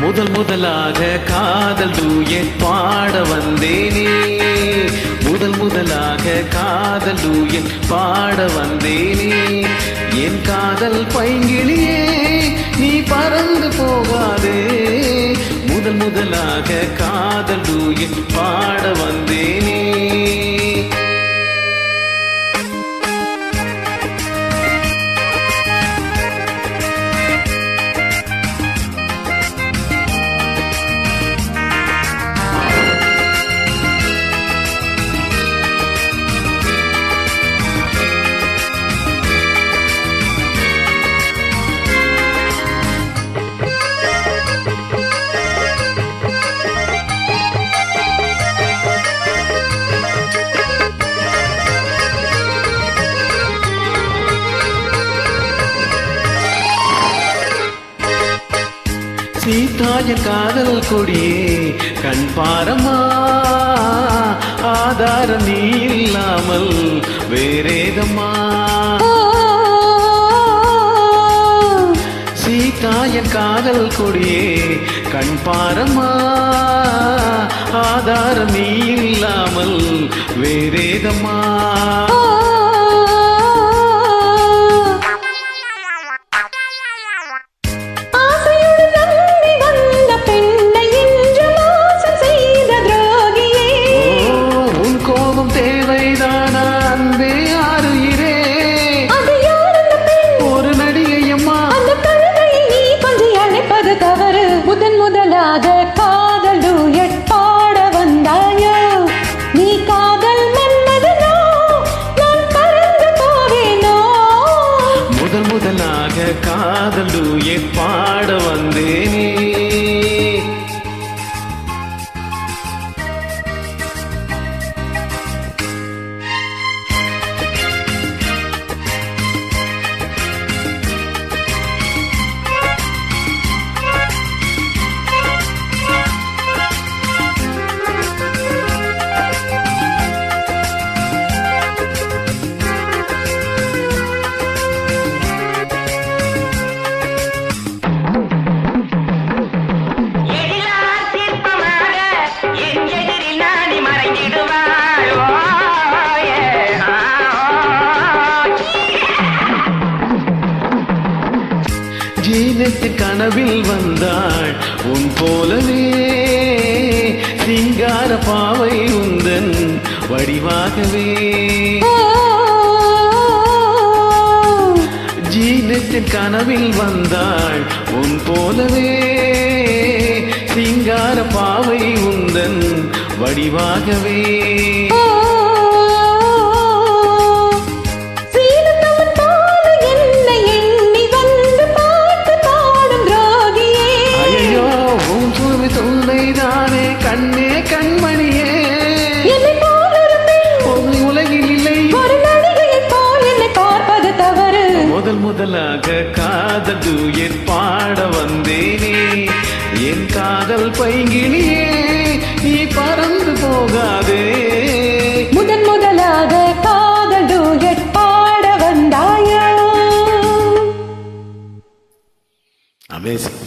முதல் முதலாக காதல் டூயட் பாட வந்தேனே, முதல் முதலாக காதல் டூயட் பாட வந்தேனே. என் காதல் பைங்கிளியே நீ பறந்து போகாதே, முதல் முதலாக காதல் டூயட் பாட வந்தேனே. சீதாய காதல் கொடியே கண் பாரமா, ஆதாரம் நீ இல்லாமல் வேறேதம்மா. சீதாய காதல் கொடியே கண் பாரமா, ஆதாரம் நீ இல்லாமல் வேறேதம்மா. முதன் முதலாக காதல் டூயட் பாட வந்தாயோ, நீ காதல் மன்மதனோ, நான் பறந்து போவேனோ. முதல் முதலாக காதல் டூயட் பாட வந்தேனே. ஜீனத்தின் கனவில் வந்தாள் உன் போலவே, சிங்கார பாவை உந்தன் வடிவாகவே. ஜீனத்தின் கனவில் வந்தாள் உன் போலவே, சிங்கார பாவை உந்தன் வடிவாகவே. துணைதானே கண்ணே கண்மணியே, உலகில் இல்லை ஒரு நடிகையை போல் என்னை பார்ப்பது தவறு. முதல் முதலாக காதல் டூயட் பாட வந்தேனே, என் காதல் பைங்கிளியே நீ பறந்து போகாதே. முதன் முதலாக காதல் டூயட் பாட வந்தாயோ. அமேசிங்.